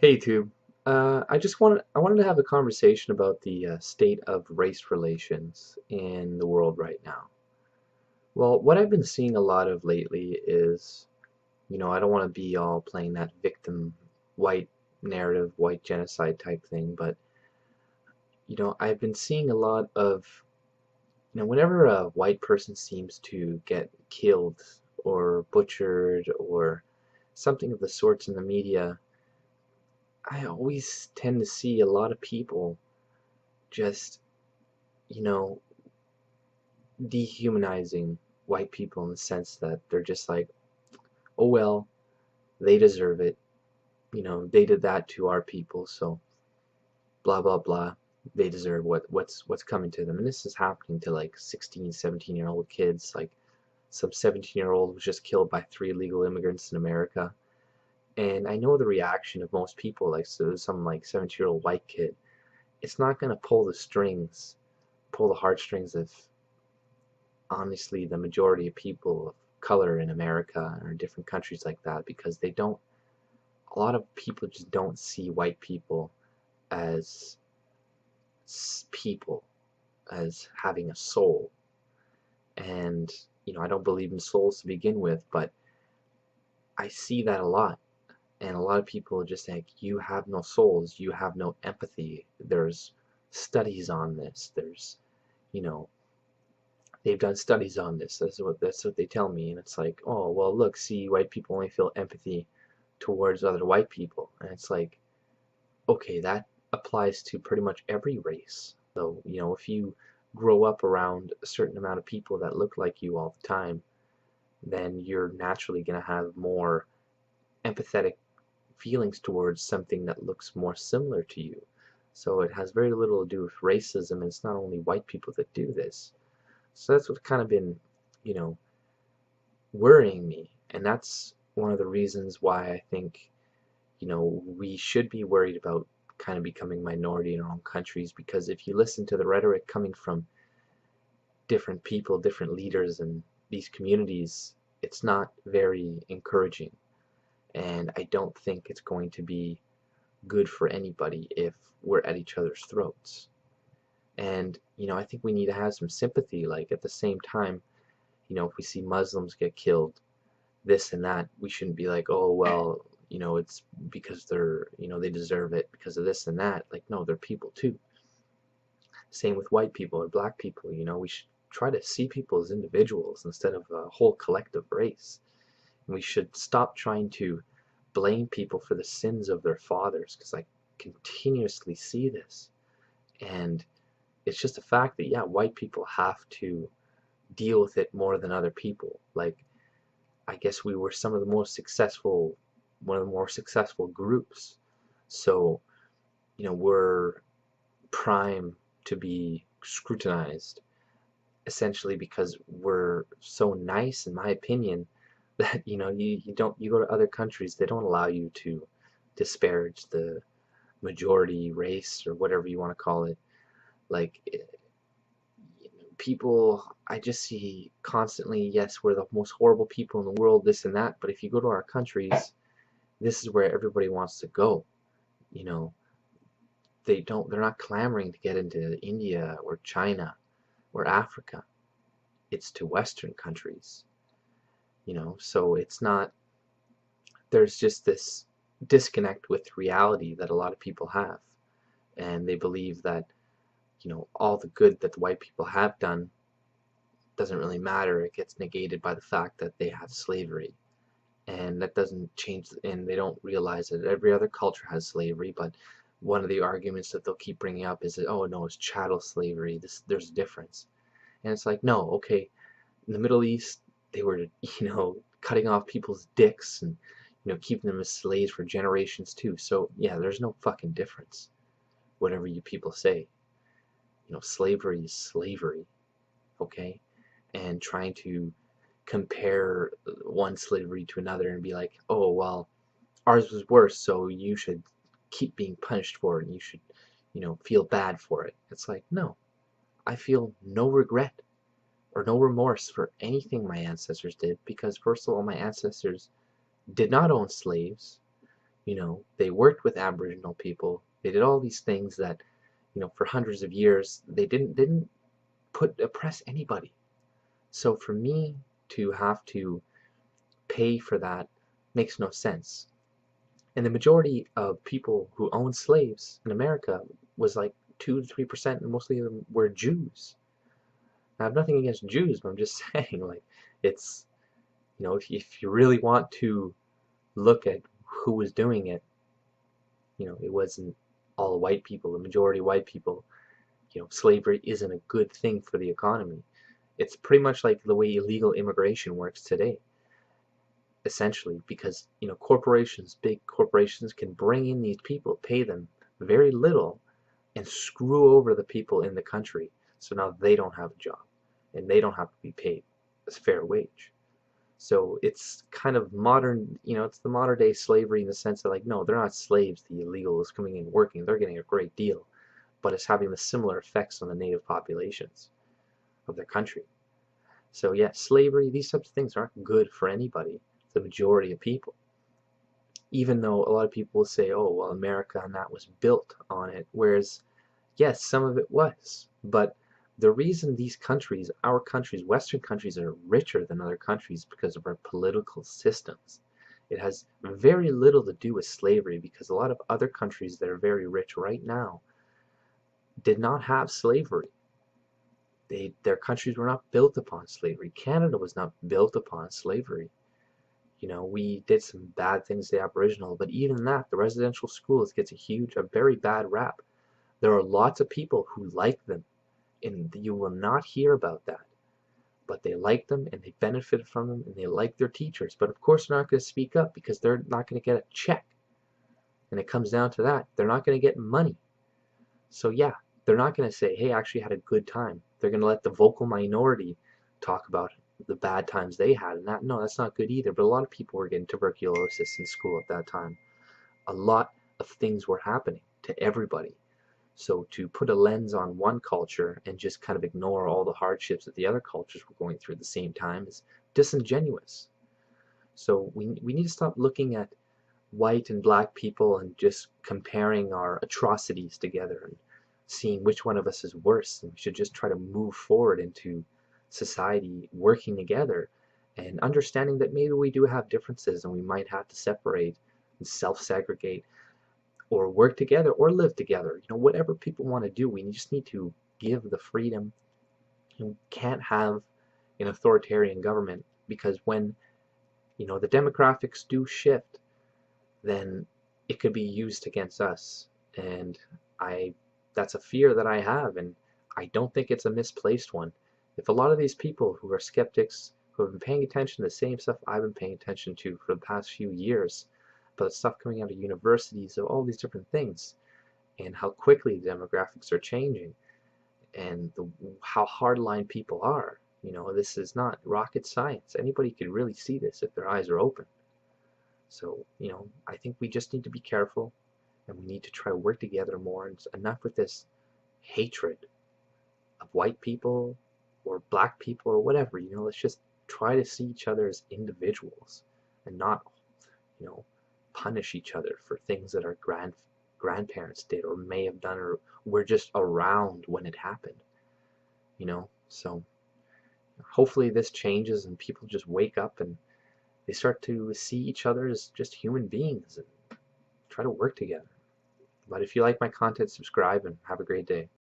Hey Tube, I wanted to have a conversation about the state of race relations in the world right now. Well, what I've been seeing a lot of lately is, I don't want to be all playing that victim white narrative, white genocide type thing, but I've been seeing a lot of, whenever a white person seems to get killed or butchered or something of the sorts in the media, I always tend to see a lot of people just you know, dehumanizing white people in the sense that they're just like, oh well, they deserve it. They did that to our people, so blah blah blah. They deserve what's coming to them. And this is happening to like 16, 17-year-old kids. Like some 17-year-old was just killed by 3 illegal immigrants in America. And I know the reaction of most people, like so some like 17-year-old white kid, it's not gonna pull the heartstrings of honestly the majority of people of color in America or different countries like that, because a lot of people just don't see white people as people, as having a soul. And I don't believe in souls to begin with, but I see that a lot. And a lot of people are just think, you have no souls, you have no empathy. There's studies on this. You know, they've done studies on this. That's what they tell me, and it's like, oh well, look, see, white people only feel empathy towards other white people, and it's like, okay, that applies to pretty much every race. So if you grow up around a certain amount of people that look like you all the time, then you're naturally going to have more empathetic feelings towards something that looks more similar to you. So it has very little to do with racism, and it's not only white people that do this. So that's what's kind of been, you know, worrying me. And that's one of the reasons why I think, we should be worried about kind of becoming minority in our own countries, because if you listen to the rhetoric coming from different people, different leaders in these communities, it's not very encouraging. And I don't think it's going to be good for anybody if we're at each other's throats. And, I think we need to have some sympathy. Like, at the same time, if we see Muslims get killed, this and that, we shouldn't be like, oh, well, it's because they deserve it because of this and that. Like, no, they're people too. Same with white people or black people. We should try to see people as individuals instead of a whole collective race. And we should stop trying to blame people for the sins of their fathers, because I continuously see this. And it's just a fact that, yeah, white people have to deal with it more than other people. Like, I guess we were one of the more successful groups. So, we're prime to be scrutinized, essentially because we're so nice, in my opinion, that you go to other countries, they don't allow you to disparage the majority race or whatever you want to call it. Like, people, I just see constantly, yes, we're the most horrible people in the world, this and that, but if you go to our countries, this is where everybody wants to go. You know, they're not clamoring to get into India or China or Africa. It's to Western countries. So it's not, there's just this disconnect with reality that a lot of people have. And they believe that, all the good that the white people have done doesn't really matter. It gets negated by the fact that they have slavery. And that doesn't change, and they don't realize that every other culture has slavery, but one of the arguments that they'll keep bringing up is that, oh no, it's chattel slavery, there's a difference. And it's like, no, okay, in the Middle East, they were, cutting off people's dicks and, keeping them as slaves for generations too. So yeah, there's no fucking difference, whatever you people say. Slavery is slavery, okay? And trying to compare one slavery to another and be like, oh, well, ours was worse, so you should keep being punished for it, and you should, feel bad for it. It's like, no, I feel no regret or no remorse for anything my ancestors did, because first of all, my ancestors did not own slaves. You know, they worked with Aboriginal people. They did all these things that, you know, for hundreds of years they didn't oppress anybody. So for me to have to pay for that makes no sense. And the majority of people who owned slaves in America was like 2 to 3%, and mostly of them were Jews. I have nothing against Jews, but I'm just saying, like, it's, you know, if you really want to look at who was doing it, you know, it wasn't all white people, the majority white people. You know, slavery isn't a good thing for the economy. It's pretty much like the way illegal immigration works today, essentially, because, you know, corporations, big corporations can bring in these people, pay them very little, and screw over the people in the country. So now they don't have a job, and they don't have to be paid a fair wage. So it's kind of modern, you know, it's the modern day slavery in the sense that, like, no, they're not slaves, the illegals coming in working, they're getting a great deal, but it's having the similar effects on the native populations of their country. So yeah, slavery, these types of things aren't good for anybody, the majority of people. Even though a lot of people will say, oh, well, America and that was built on it, whereas, yes, some of it was, but the reason these countries, our countries, Western countries, are richer than other countries because of our political systems. It has very little to do with slavery, because a lot of other countries that are very rich right now did not have slavery. Their countries were not built upon slavery. Canada was not built upon slavery. You know, we did some bad things to the Aboriginal, but even that, the residential schools gets a very bad rap. There are lots of people who like them, and you will not hear about that. But they like them, and they benefit from them, and they like their teachers. But of course, they're not going to speak up because they're not going to get a check. And it comes down to that. They're not going to get money. So yeah, they're not going to say, hey, I actually had a good time. They're going to let the vocal minority talk about the bad times they had. And that, no, that's not good either. But a lot of people were getting tuberculosis in school at that time. A lot of things were happening to everybody. So to put a lens on one culture and just kind of ignore all the hardships that the other cultures were going through at the same time is disingenuous. So we need to stop looking at white and black people and just comparing our atrocities together and seeing which one of us is worse. And we should just try to move forward into society working together and understanding that maybe we do have differences and we might have to separate and self-segregate or work together or live together. You know, whatever people want to do, we just need to give the freedom. You can't have an authoritarian government, because when, you know, the demographics do shift, then it could be used against us. And I that's a fear that I have, and I don't think it's a misplaced one. If a lot of these people who are skeptics, who have been paying attention to the same stuff I've been paying attention to for the past few years, but stuff coming out of universities of all these different things, and how quickly the demographics are changing, and how hardline people are. You know, this is not rocket science. Anybody can really see this if their eyes are open. So, you know, I think we just need to be careful, and we need to try to work together more. And enough with this hatred of white people or black people or whatever. You know, let's just try to see each other as individuals and not, you know, punish each other for things that our grandparents did or may have done or were just around when it happened. You know, so hopefully this changes and people just wake up and they start to see each other as just human beings and try to work together. But if you like my content, subscribe and have a great day.